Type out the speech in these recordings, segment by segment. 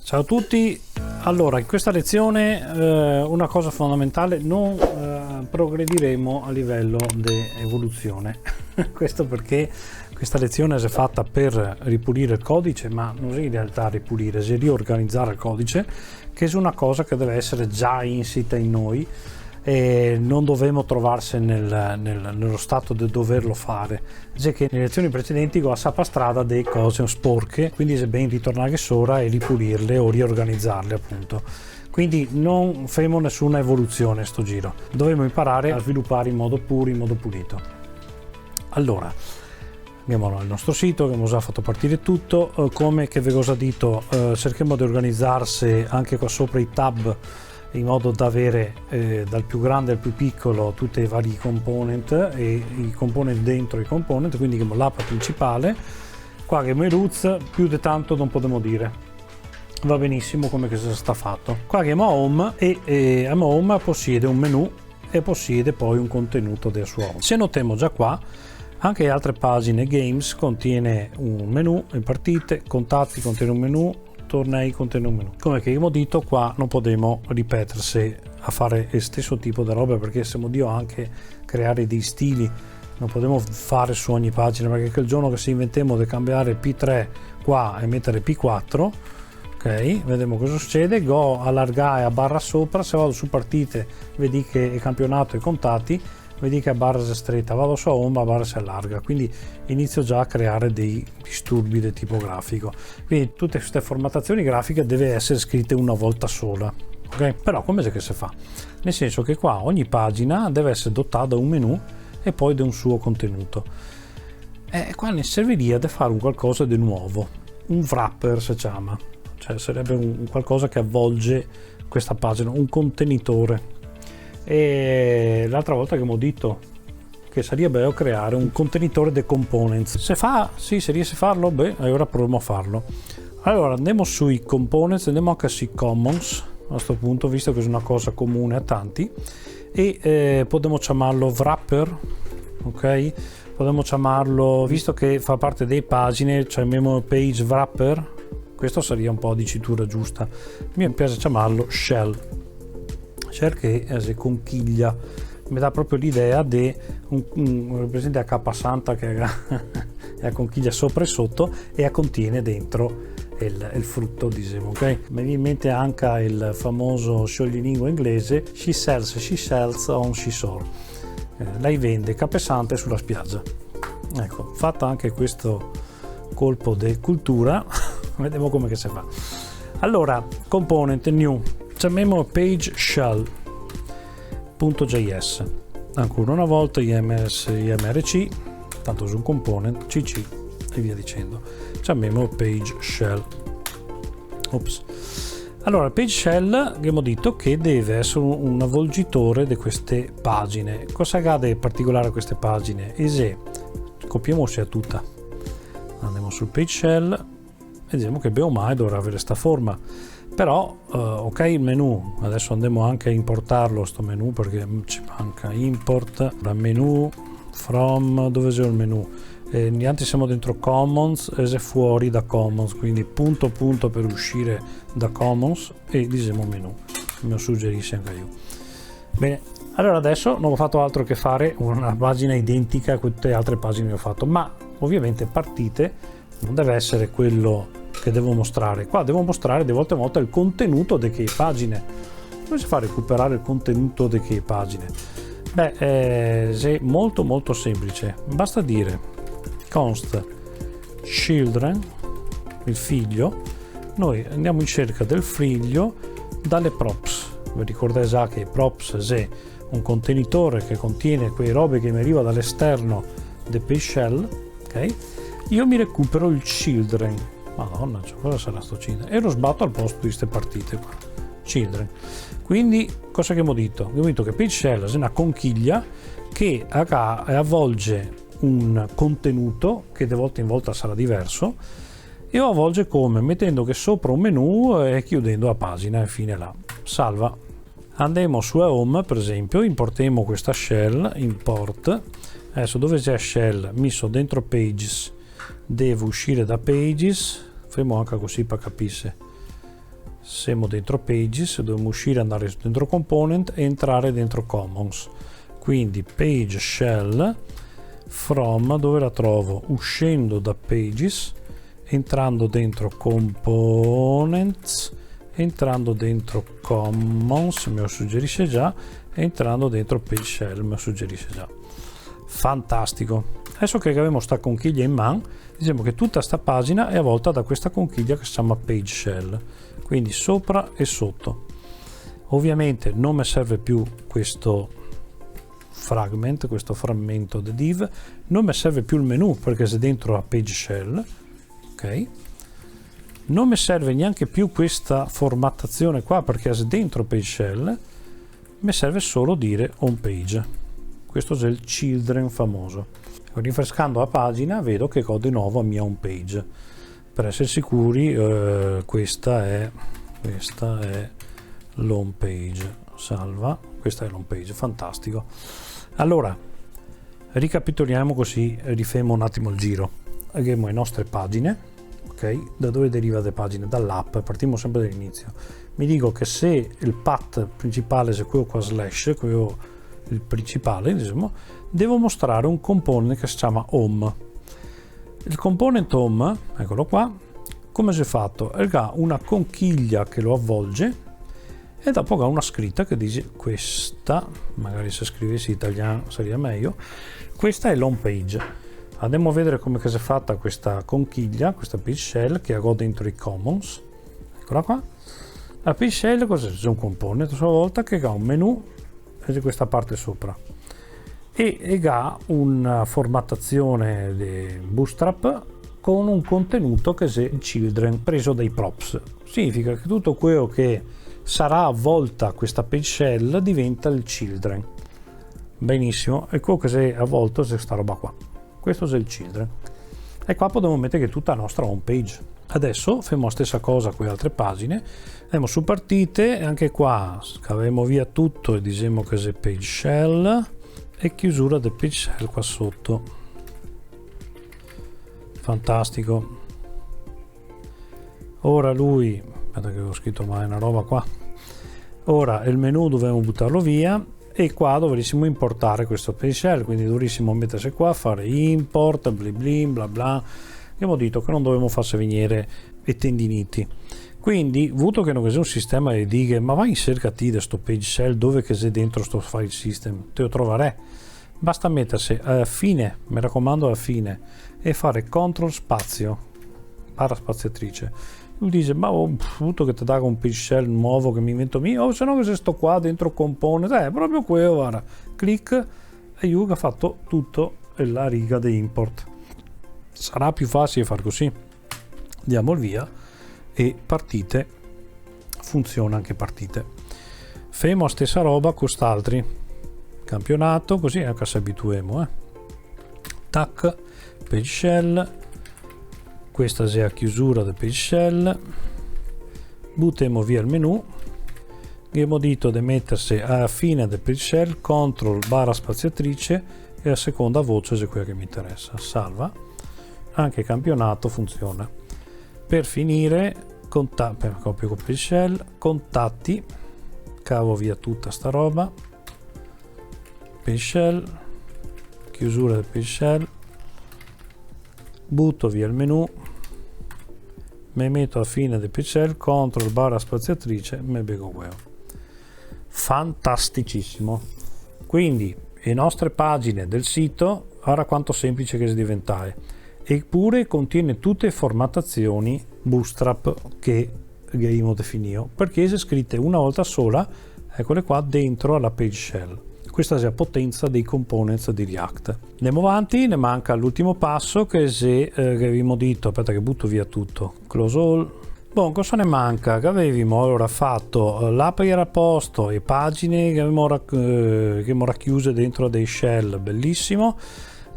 Ciao a tutti. Allora, in questa lezione una cosa fondamentale, non progrediremo a livello di evoluzione. Questo perché questa lezione si è fatta per ripulire il codice, ma non è in realtà ripulire, è riorganizzare il codice, che è una cosa che deve essere già insita in noi e non dovremo trovarsi nello stato di doverlo fare. Già che nelle lezioni precedenti ho sappa strada delle cose sporche, quindi è ben ritornare sopra e ripulirle o riorganizzarle, appunto. Quindi non faremo nessuna evoluzione sto giro, dovremo imparare a sviluppare in modo puro, in modo pulito. Allora, andiamo al nostro sito, che abbiamo già fatto partire tutto. Come che vi ho già detto, cerchiamo di organizzarsi anche qua sopra i tab, in modo da avere dal più grande al più piccolo tutti i vari component e i component dentro i component, quindi l'app principale. Qua che è roots, più di tanto non potremo dire, va benissimo come che si sta fatto. Qua che è home e home possiede un menu e possiede poi un contenuto del suo home. Se notiamo già qua, anche altre pagine games contiene un menu, in partite, contatti contiene un menu, tornei contiene un menu. Come che abbiamo detto, qua non potremo ripetersi a fare il stesso tipo di roba, perché siamo dio anche creare dei stili, non potremo fare su ogni pagina, perché quel giorno che si inventiamo di cambiare P3 qua e mettere P4, ok, vediamo cosa succede. Go allargare a barra sopra, se vado su partite vedi che è campionato e contatti, vedi che a barra si è stretta, vado su home, a barra si allarga, quindi inizio già a creare dei disturbi di tipo grafico. Quindi tutte queste formattazioni grafiche deve essere scritte una volta sola, ok? Però come che si fa? Nel senso che qua ogni pagina deve essere dotata da un menu e poi da un suo contenuto. E qua ne servirebbe di fare un qualcosa di nuovo, un wrapper si chiama, cioè sarebbe un qualcosa che avvolge questa pagina, un contenitore. E l'altra volta che abbiamo detto che sarebbe bello creare un contenitore di components. Se fa, sì, se riesce a farlo, beh, ora proviamo a farlo. Allora andiamo sui components, andiamo anche sui commons a questo punto, visto che è una cosa comune a tanti, e potremmo chiamarlo wrapper, ok? Potremmo chiamarlo, visto che fa parte delle pagine, chiamiamo page wrapper. Questo sarebbe un po' dicitura giusta. Mi piace chiamarlo shell, che è conchiglia, mi dà proprio l'idea di un presente a capa santa che è a conchiglia sopra e sotto e contiene dentro il frutto, diciamo, ok? Mi viene in mente anche il famoso scioglilingua inglese she sells on seashore, lei vende cape sante sulla spiaggia. Ecco, fatta anche questo colpo di cultura, vediamo come che si fa. Allora, component new, chiamiamo page shell.js, ancora una volta imrc, tanto su un component cc e via dicendo, chiamiamo page shell. Ops. Allora, page shell abbiamo detto che deve essere un avvolgitore di queste pagine. Cosa ha di particolare queste pagine? E se copiamo sia tutta, andiamo sul page shell e diciamo che bene o male dovrà avere questa forma. Però ok, il menu, adesso andiamo anche a importarlo sto menu, perché ci manca import menu from, dove c'è il menu, niente, siamo dentro commons e se fuori da commons, quindi punto per uscire da commons e diciamo menu, me lo suggerisce anche io. Bene, allora adesso non ho fatto altro che fare una pagina identica a tutte le altre pagine che ho fatto, ma ovviamente partite non deve essere quello che devo mostrare. Qua devo mostrare di volta in volta il contenuto di che pagine. Come si fa a recuperare il contenuto di che pagine? Beh, è molto semplice, basta dire const children, il figlio. Noi andiamo in cerca del figlio dalle props. Vi ricordate già che props è un contenitore che contiene quelle robe che mi arriva dall'esterno del page shell, ok? Io mi recupero il children. Madonna, cioè, cosa sarà sto children? E lo sbatto al posto di queste partite qua, children. Quindi cosa che abbiamo detto? Abbiamo detto che page shell è una conchiglia che avvolge un contenuto che di volta in volta sarà diverso, e lo avvolge come? Mettendo che sopra un menu e chiudendo la pagina e fine là. Salva. Andiamo su home, per esempio, importiamo questa shell, import. Adesso dove c'è shell messo dentro pages, devo uscire da pages, faremo anche così per capire. siamo dentro pages, dobbiamo uscire, andare dentro component e entrare dentro commons. Quindi page shell from, dove la trovo? Uscendo da pages, entrando dentro components, entrando dentro commons, me lo suggerisce già, e entrando dentro page shell, me lo suggerisce già. Fantastico. Adesso che abbiamo sta conchiglia in mano, diciamo che tutta sta pagina è avvolta da questa conchiglia che si chiama page shell, quindi sopra e sotto. Ovviamente non mi serve più questo fragment, questo frammento di div, non mi serve più il menu perché se dentro la page shell, ok? Non mi serve neanche più questa formattazione qua perché se dentro page shell mi serve solo dire home page. Questo è il children famoso. Rinfrescando la pagina vedo che ho di nuovo la mia home page. Per essere sicuri questa è l'home page. Salva, questa è l'home page, fantastico. Allora ricapitoliamo così rifemo un attimo il giro. Abbiamo le nostre pagine, ok? Da dove deriva le pagine? Dall'app, partiamo sempre dall'inizio. Mi dico che se il path principale, se quello qua slash, quello il principale, diciamo, devo mostrare un component che si chiama home. Il component home, eccolo qua, come si è fatto? Ha una conchiglia che lo avvolge e dopo ha una scritta che dice questa, magari se scrivessi italiano sarebbe meglio, questa è l'home page. Andiamo a vedere come si è fatta questa conchiglia, questa page shell che ho dentro i commons. Eccola qua. La page shell cos'è? C'è un component a sua volta che ha un menu di questa parte sopra e ha una formattazione di Bootstrap con un contenuto che è children preso dai props. Significa che tutto quello che sarà avvolta questa page shell diventa il children. Benissimo, e quello che è avvolto è questa roba qua. Questo è il children. E qua possiamo mettere che è tutta la nostra home page. Adesso facciamo la stessa cosa con le altre pagine, andiamo su partite e anche qua scaviamo via tutto e diciamo che è page shell e chiusura del page shell qua sotto. Fantastico. Ora lui, aspetta che ho scritto mai una roba qua, ora il menu dobbiamo buttarlo via e qua dovrissimo importare questo page shell, quindi dovrissimo mettersi qua, fare import, bla bla. Abbiamo detto che non dovevamo farsi venire i tendiniti, quindi avuto che non c'è un sistema di dighe, ma vai in cercati da sto page shell dove che c'è dentro sto file system, te lo troverai. Basta mettersi alla fine, mi raccomando alla fine, e fare CTRL spazio barra spaziatrice. Lui dice ma ho avuto che ti dà un page shell nuovo che mi invento mio, o se no che se sto qua dentro component, proprio quello, guarda, clic e io che ha fatto tutto la riga di import. Sarà più facile far così. Diamo il via e partite, funziona anche partite. Femo la stessa roba con quest'altri campionato, così anche si abituiamo. Tac, page shell, questa è la chiusura del page shell, buttiamo via il menu, abbiamo detto di mettersi alla fine del page shell, CTRL barra spaziatrice e la seconda voce è quella che mi interessa. Salva, anche campionato funziona. Per finire copio con page shell, contatti, cavo via tutta sta roba, page shell, chiusura del page shell, butto via il menu, mi metto alla fine del page shell, CTRL barra spaziatrice, me bevo quello. Fantasticissimo. Quindi le nostre pagine del sito, ora quanto semplice che si diventare, eppure contiene tutte le formattazioni Bootstrap che abbiamo definito, perché sono scritte una volta sola, eccole qua, dentro alla page shell. Questa è la potenza dei components di React. Andiamo avanti, ne manca l'ultimo passo che avevamo detto, aspetta che butto via tutto, close all. Bon, cosa ne manca? Che avevamo allora fatto l'app era a posto, le pagine che abbiamo racchiuse dentro dei shell, bellissimo.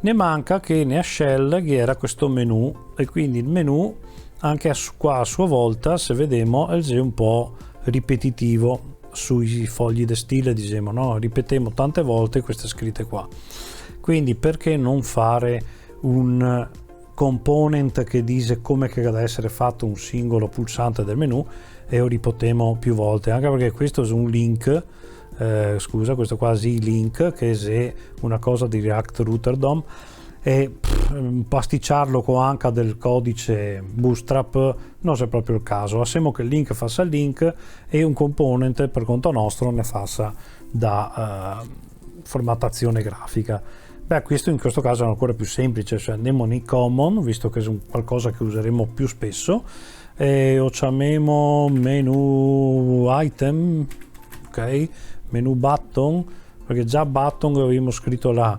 Ne manca che nella shell che era questo menu, e quindi il menu anche qua a sua volta, se vediamo, è un po' ripetitivo sui fogli di stile, diciamo, no? Ripetiamo tante volte queste scritte qua. Quindi perché non fare un component che dice come che deve essere fatto un singolo pulsante del menu e lo ripetemmo più volte, anche perché questo è un link, scusa, questo qua è il link che è una cosa di React Router DOM, e pasticciarlo con anche del codice Bootstrap non è proprio il caso. Assemo che il link faccia il link e un component per conto nostro ne faccia da formattazione grafica. Beh, questo in questo caso è ancora più semplice, cioè andiamo nei common, visto che è qualcosa che useremo più spesso, e o chiamiamo menu item, ok, menu button, perché già button avevamo scritto là,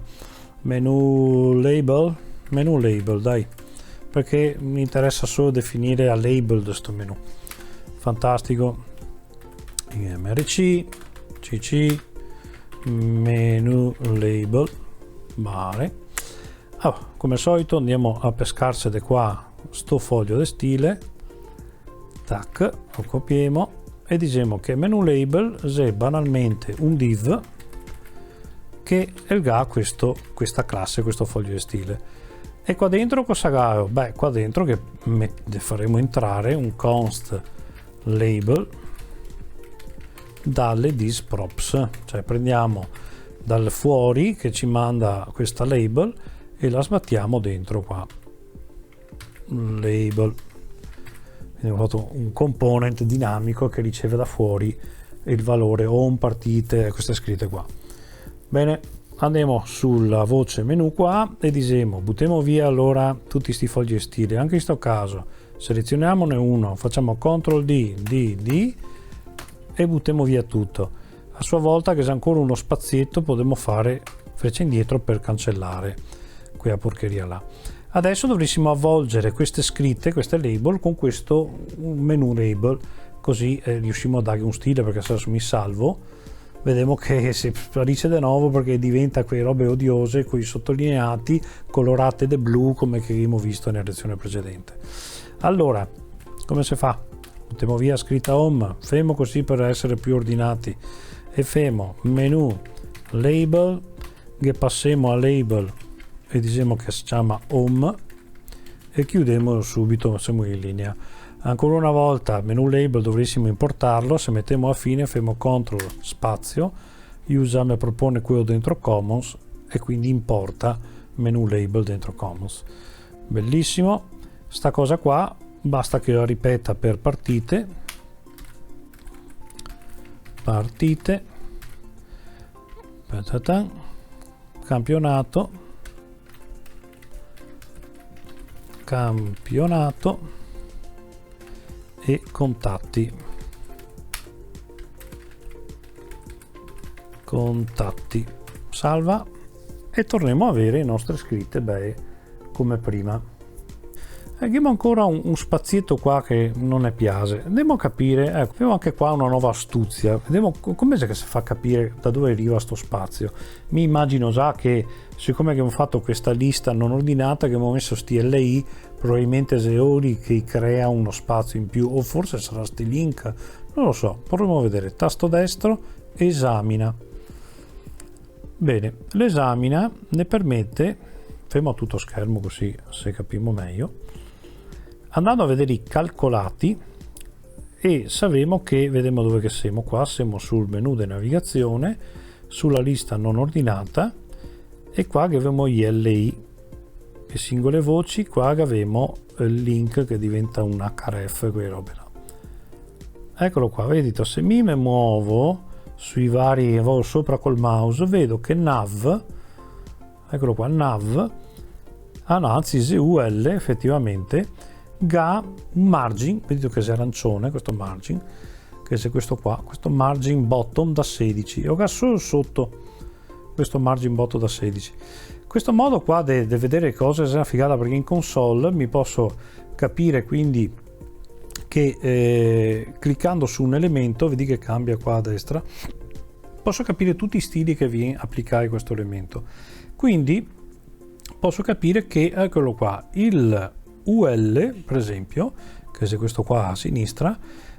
menu label dai, perché mi interessa solo definire a label questo menu. Fantastico. mrc cc menu label, vale. Come al solito andiamo a pescarci da qua sto foglio di stile, tac, lo copiamo e diciamo che menu label è banalmente un div che elga questa classe, questo foglio di stile. E qua dentro cosa ha? Beh, qua dentro che faremo entrare un const label dalle disprops, cioè prendiamo dal fuori che ci manda questa label e la sbattiamo dentro qua, label. Quindi ho fatto un component dinamico che riceve da fuori il valore home, partite, queste scritte qua. Bene, andiamo sulla voce menu qua e diciamo buttiamo via allora tutti questi fogli di stile. Anche in questo caso selezioniamone uno, facciamo CTRL D e buttiamo via tutto. A sua volta, che c'è ancora uno spazietto, potremmo fare freccia indietro per cancellare quella porcheria là. Adesso dovrissimo avvolgere queste scritte, queste label, con questo menu label, così riusciamo a dargli un stile, perché se mi salvo vediamo che si sparisce di nuovo perché diventa quelle robe odiose con i sottolineati colorate di blu come che abbiamo visto nella lezione precedente. Allora, come si fa? Mettiamo via scritta home, fermo così per essere più ordinati, e fermo menu label, che passiamo a label e diciamo che si chiama home e chiudiamo subito, siamo in linea. Ancora una volta menu label dovrissimo importarlo, se mettiamo a fine fermo CTRL spazio, usa mi propone quello dentro commons e quindi importa menu label dentro commons. Bellissimo, sta cosa qua basta che lo ripeta per partite, campionato e contatti. Salva e torniamo a avere le nostre scritte come prima. Abbiamo ancora un spazietto qua che non è piace, andiamo a capire, ecco, abbiamo anche qua una nuova astuzia, vediamo come è che si fa capire da dove arriva sto spazio. Mi immagino già che siccome abbiamo fatto questa lista non ordinata, che abbiamo messo sti LI, probabilmente Zeori che crea uno spazio in più, o forse sarà sti link, non lo so, potremo vedere. Tasto destro, esamina. Bene, l'esamina ne permette, fermo a tutto schermo così se capiamo meglio, andando a vedere i calcolati, e sappiamo che, vediamo dove che siamo, qua siamo sul menu di navigazione, sulla lista non ordinata, e qua che abbiamo gli LI e singole voci, qua che abbiamo il link che diventa un href, quelle robe là. Eccolo qua, vedete, se mi muovo sui vari, vado sopra col mouse, vedo che nav, eccolo qua, nav, anzi ZUL effettivamente ha un margin, vedete che è arancione questo margin, che è questo qua, questo margin bottom da 16, e ho solo sotto questo margin bottom da 16. Questo modo qua di vedere cose è una figata, perché in console mi posso capire quindi che cliccando su un elemento, vedi che cambia qua a destra, posso capire tutti i stili che viene applicare a questo elemento, quindi posso capire che, eccolo qua, il UL per esempio, che è questo qua a sinistra,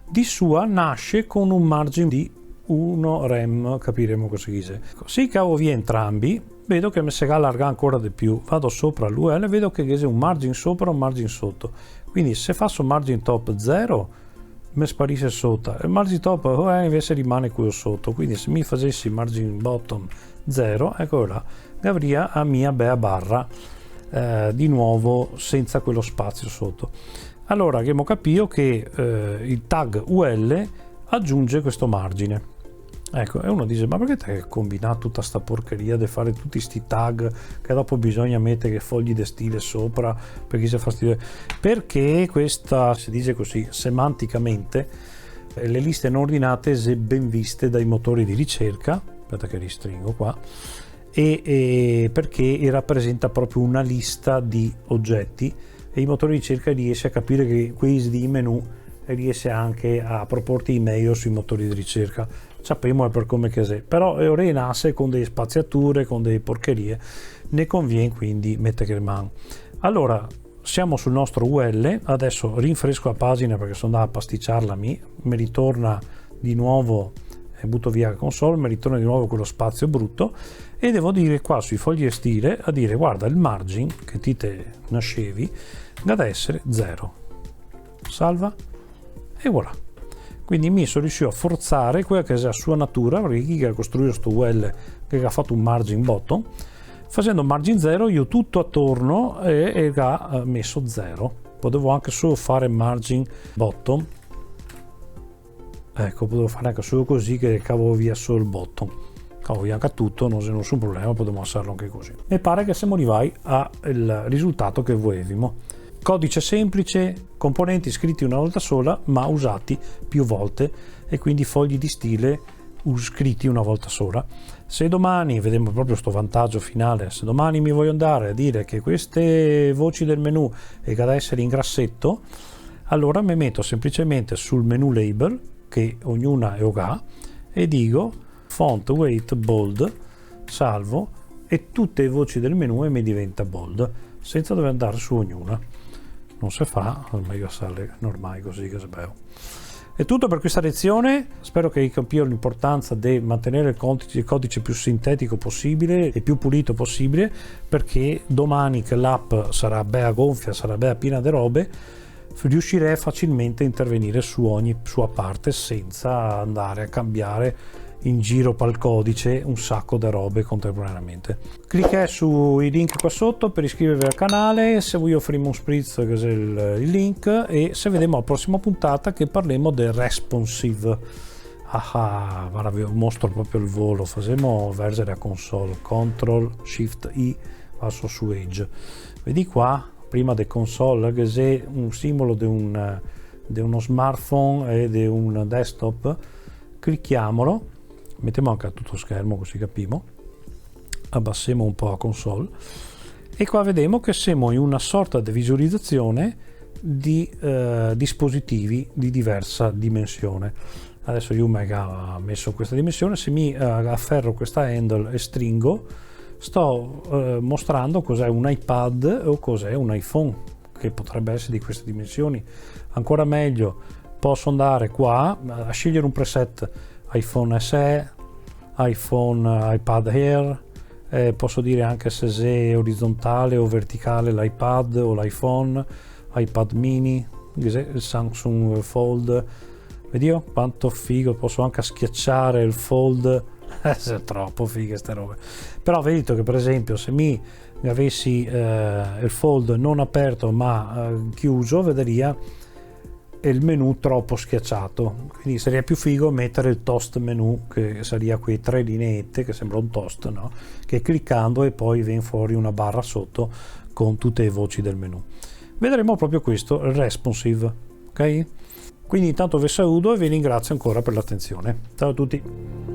di sua nasce con un margine di 1 rem, capiremo cosa dice. Se cavo via entrambi, vedo che mi si allarga ancora di più, vado sopra l'UL, vedo che c'è un margine sopra e un margine sotto, quindi se faccio margine top 0 mi sparisce sotto, il margin top invece rimane qui sotto, quindi se mi facessi margin bottom 0, ecco là, avria a mia bella barra di nuovo senza quello spazio sotto. Allora abbiamo capito che il tag UL aggiunge questo margine. Ecco, e uno dice, ma perché te hai combinato tutta sta porcheria di fare tutti sti tag che dopo bisogna mettere fogli di stile sopra per chi si fa stile? Perché questa, si dice così, semanticamente, le liste non ordinate se ben viste dai motori di ricerca, aspetta che ristringo qua, e perché rappresenta proprio una lista di oggetti e i motori di ricerca riesce a capire che questi menu riesce anche a proporti email sui motori di ricerca. Sappiamo per come che sia, però ora nasce con delle spaziature, con delle porcherie, ne conviene quindi mettere in mano. Allora siamo sul nostro UL, adesso rinfresco la pagina perché sono andato a pasticciarla, mi ritorna di nuovo e butto via la console, mi ritorna di nuovo quello spazio brutto e devo dire qua sui fogli di stile a dire guarda il margin che ti te nascevi deve essere 0, salva e voilà. Quindi mi sono riuscito a forzare quella che è la sua natura, perché chi ha costruito questo UL che ha fatto un margin bottom, facendo margin 0 io tutto attorno e ha messo 0. Potevo anche solo fare margin bottom, ecco, potevo fare anche solo così che cavo via solo il bottom, cavo via anche tutto, non c'è nessun problema, potevo farlo anche così. E pare che siamo arrivati al risultato che volevamo. Codice semplice, componenti scritti una volta sola ma usati più volte e quindi fogli di stile scritti una volta sola. Se domani, vediamo proprio sto vantaggio finale, se domani mi voglio andare a dire che queste voci del menu è da essere in grassetto, allora mi metto semplicemente sul menu label che ognuna è OGA e dico font weight bold, salvo e tutte le voci del menu e mi diventa bold senza dover andare su ognuna. Non si fa, è meglio sale normale così che sbaglio. È tutto per questa lezione, spero che hai capito l'importanza di mantenere il codice più sintetico possibile e più pulito possibile, perché domani che l'app sarà bella gonfia, sarà bella piena di robe, riuscirei facilmente a intervenire su ogni sua parte senza andare a cambiare in giro pal codice un sacco di robe contemporaneamente. Clicca sui link qua sotto per iscrivervi al canale, se vuoi offrirmi un spritz che è il link, e se vediamo alla prossima puntata che parliamo del responsive. Guarda, vi mostro proprio il volo, facciamo versare a console, Ctrl Shift I, passo su Edge, vedi qua prima del console che è un simbolo di uno smartphone e di un desktop, clicchiamolo, mettiamo anche a tutto schermo così capiamo, abbassiamo un po' la console e qua vediamo che siamo in una sorta di visualizzazione di dispositivi di diversa dimensione. Adesso io ho messo questa dimensione, se mi afferro questa handle e stringo sto mostrando cos'è un iPad o cos'è un iPhone, che potrebbe essere di queste dimensioni. Ancora meglio, posso andare qua a scegliere un preset iPhone SE, iPhone iPad Air, posso dire anche se è orizzontale o verticale l'iPad o l'iPhone, iPad mini, il Samsung Fold, vedi quanto figo, posso anche schiacciare il Fold, è troppo figo ste robe. Però vedete che per esempio se mi avessi il Fold non aperto ma chiuso, vedria il menu troppo schiacciato, quindi sarebbe più figo mettere il toast menu, che sarebbe quei tre lineette che sembra un toast, no? Che cliccando e poi viene fuori una barra sotto con tutte le voci del menu. Vedremo proprio questo, il responsive, ok? Quindi intanto vi saluto e vi ringrazio ancora per l'attenzione. Ciao a tutti.